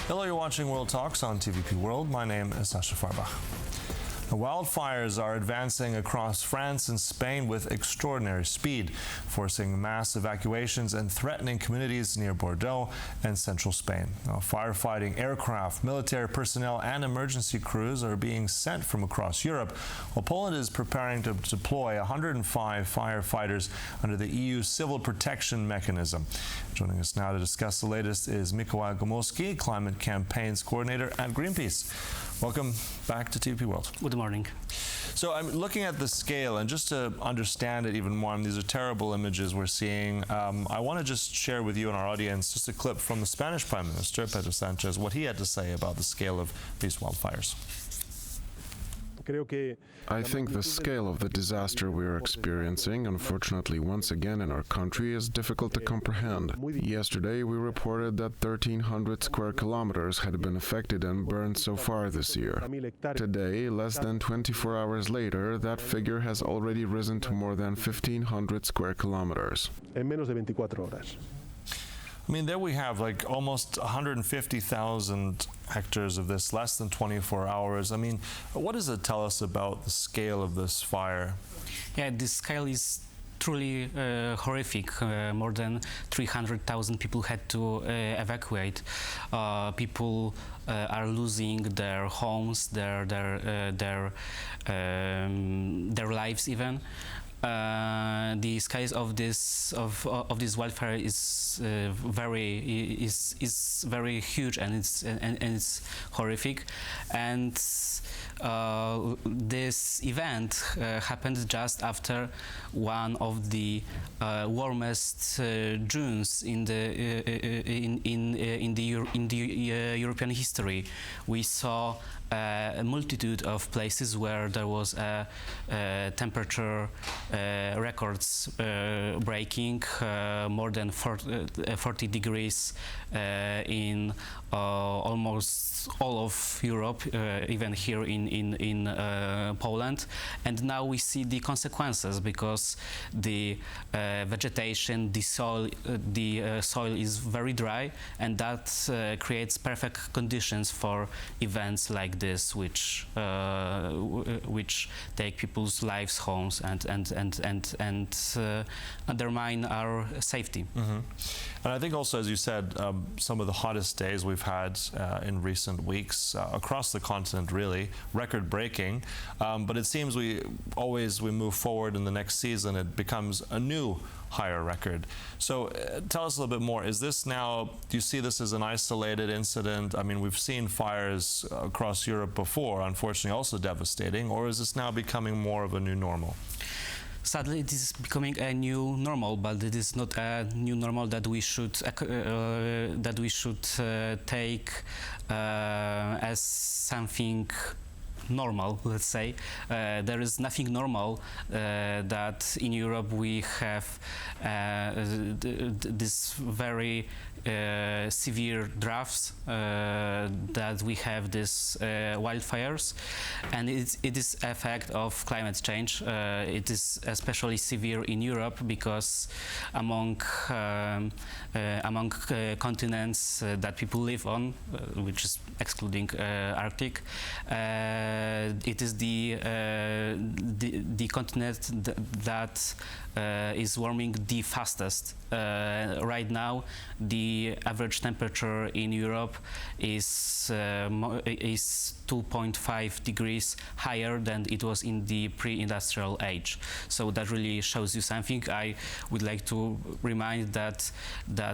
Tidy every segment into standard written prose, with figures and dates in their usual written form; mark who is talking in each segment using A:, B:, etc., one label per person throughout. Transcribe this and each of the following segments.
A: Hello, you're watching World Talks on TVP World. My name is Sascha Fahrbach. The wildfires are advancing across France and Spain with extraordinary speed, forcing mass evacuations and threatening communities near Bordeaux and central Spain. Now, firefighting aircraft, military personnel, and emergency crews are being sent from across Europe, while Poland is preparing to deploy 105 firefighters under the EU Civil Protection Mechanism. Joining us now to discuss the latest is Mikołaj Gumulski, Climate Campaigns Coordinator at Greenpeace. Welcome back to TVP World.
B: Good morning.
A: So I'm looking at the scale, and just to understand it even more, these are terrible images we're seeing. I want to just share with you and our audience just a clip from the Spanish Prime Minister, Pedro Sanchez, what he had to say about the scale of these wildfires.
C: I think the scale of the disaster we are experiencing, unfortunately once again in our country, is difficult to comprehend. Yesterday we reported that 1,300 square kilometers had been affected and burned so far this year. Today, less than 24 hours later, that figure has already risen to more than 1,500 square kilometers.
A: I mean, there we have like almost 150,000 hectares of this, less than 24 hours. I mean, what does it tell us about the scale of this fire?
B: Yeah, this scale is truly horrific. More than 300,000 people had to evacuate. People are losing their homes, their lives even. The size of this wildfire is very huge, and it's horrific. And this event happened just after one of the warmest Junes in the European history. We saw a multitude of places where there was a temperature records breaking, more than 40 degrees in almost all of Europe, even here in Poland. And now we see the consequences, because the vegetation, the soil is very dry, and that creates perfect conditions for events like this, which take people's lives, homes, and undermine our safety.
A: Mm-hmm. And I think also, as you said, some of the hottest days we've had in recent weeks across the continent, really record-breaking. But it seems we move forward in the next season, it becomes a new higher record. So tell us a little bit more. Is this now, do you see this as an isolated incident? I mean, we've seen fires across Europe before, unfortunately also devastating, or is this now becoming more of a new normal?
B: Sadly, it is becoming a new normal, but it is not a new normal that we should take as something normal, let's say. There is nothing normal that in Europe we have this very severe droughts, that we have these wildfires, and it is an effect of climate change. It is especially severe in Europe because among continents that people live on, which is excluding Arctic, it is the continent that is warming the fastest. Right now, the average temperature in Europe is 2.5 degrees higher than it was in the pre-industrial age. So that really shows you something. I would like to remind that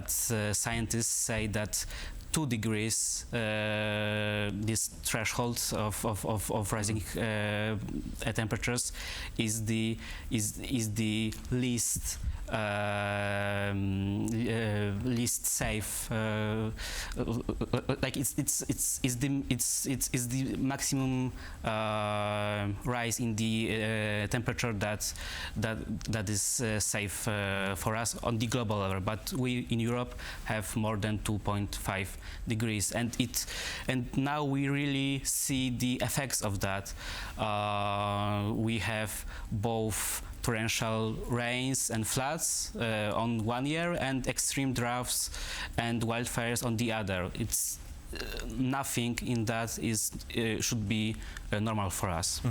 B: scientists say that 2 degrees, this threshold of rising temperatures is the least least safe. Like it's the maximum rise in the temperature that is safe for us on the global level. But we in Europe have more than 2.5 degrees, and now we really see the effects of that. We have both torrential rains and floods on one year, and extreme droughts and wildfires on the other. nothing in that is should be normal for us.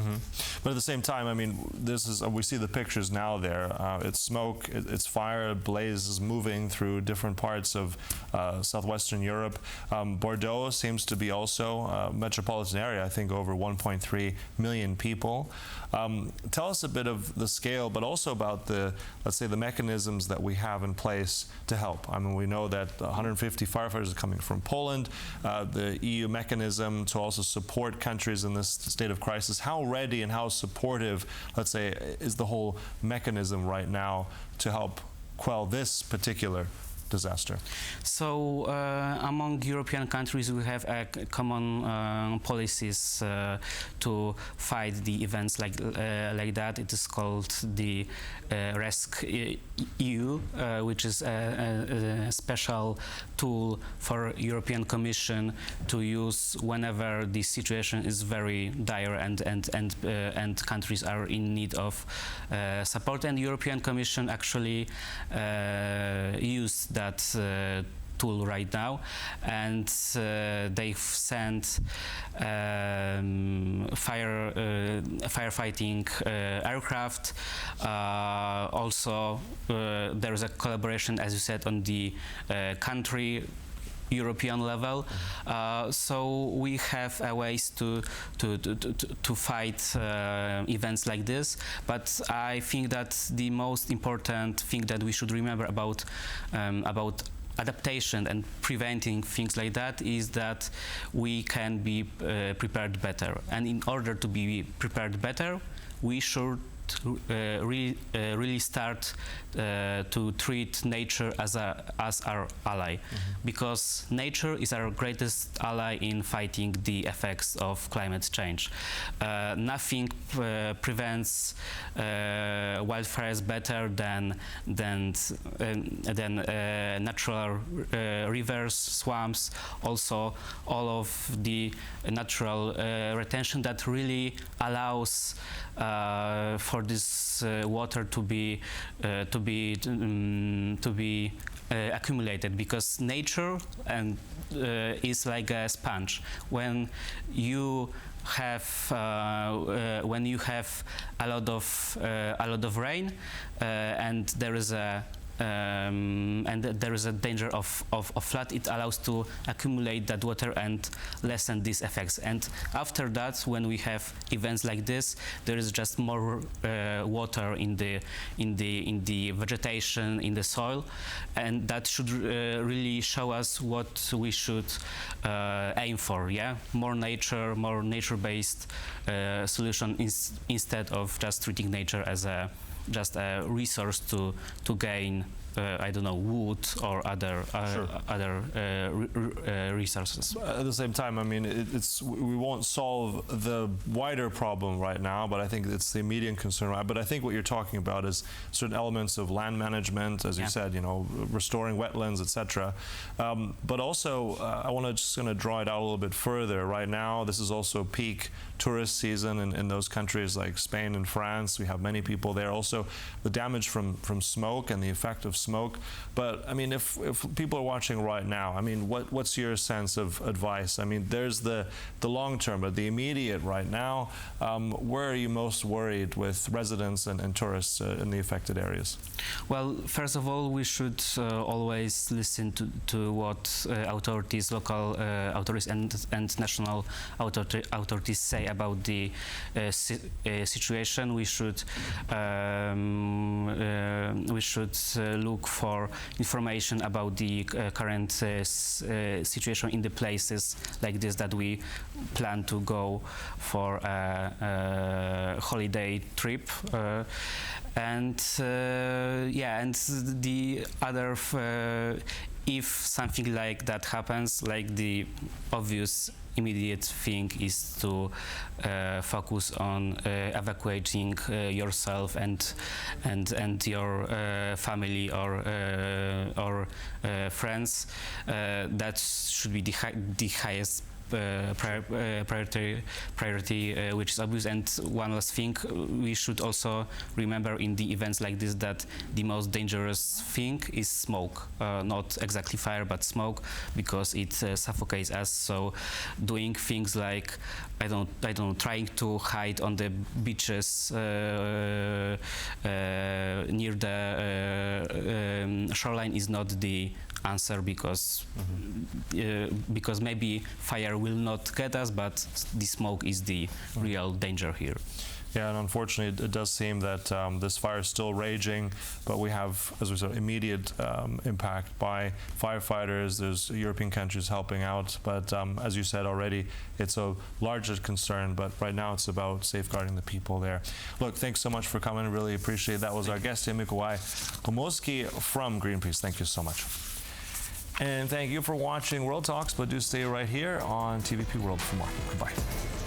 A: But at the same time, I mean, this is we see the pictures now there. It's smoke, it's fire, blazes moving through different parts of southwestern Europe. Bordeaux seems to be also a metropolitan area, I think over 1.3 million people. Tell us a bit of the scale, but also about the, let's say, the mechanisms that we have in place to help. I mean, we know that 150 firefighters are coming from Poland, the EU mechanism to also support countries in this state of crisis. How ready and how supportive, let's say, is the whole mechanism right now to help quell this particular disaster?
B: So among European countries we have common policies to fight the events like that. It is called the RESC-EU, which is a special tool for European Commission to use whenever the situation is very dire and countries are in need of support. And European Commission actually used that tool right now, and they've sent firefighting aircraft. Also, there is a collaboration, as you said, on the country European level. So we have ways to fight events like this. But I think that the most important thing that we should remember about adaptation and preventing things like that is that we can be prepared better. And in order to be prepared better, we should really start to treat nature as our ally, because nature is our greatest ally in fighting the effects of climate change. Nothing prevents wildfires better than natural rivers, swamps, also all of the natural retention that really allows for this water to be accumulated, because nature is like a sponge. When you have a lot of rain and there is a danger of flood, it allows to accumulate that water and lessen these effects. And after that, when we have events like this, there is just more water in the vegetation, in the soil, and that should really show us what we should aim for. Yeah, more nature-based solution instead of just treating nature as just a resource to gain, I don't know, wood or other resources.
A: At the same time, I mean, we won't solve the wider problem right now, but I think it's the immediate concern. But I think what you're talking about is certain elements of land management, as you said, you know, restoring wetlands, etc. But also, I want to just going to draw it out a little bit further. Right now, this is also peak tourist season in those countries like Spain and France. We have many people there. Also, the damage from smoke and the effect of smoke. But I mean, if people are watching right now, I mean, what's your sense of advice? I mean, there's the long term, but the immediate right now, where are you most worried with residents and tourists in the affected areas?
B: Well, first of all, we should always listen to what authorities, local authorities and national authorities say about the situation. We should look for information about the current situation in the places like this that we plan to go for a holiday trip. And the other, if something like that happens, like the obvious immediate thing is to focus on evacuating yourself and your family or friends. That should be the highest priority, which is obvious. And one last thing, we should also remember in the events like this that the most dangerous thing is smoke, not exactly fire but smoke, because it suffocates us. So doing things like trying to hide on the beaches near the shoreline is not the answer, because maybe fire will not get us, but the smoke is the real danger here.
A: Yeah, and unfortunately, it does seem that this fire is still raging, but we have, as we said, immediate impact by firefighters. There's European countries helping out, but as you said already, it's a larger concern, but right now it's about safeguarding the people there. Look, thanks so much for coming. Really appreciate it. That was our guest here, Mikołaj Gumulski from Greenpeace. Thank you so much. And thank you for watching World Talks, but do stay right here on TVP World for more. Goodbye.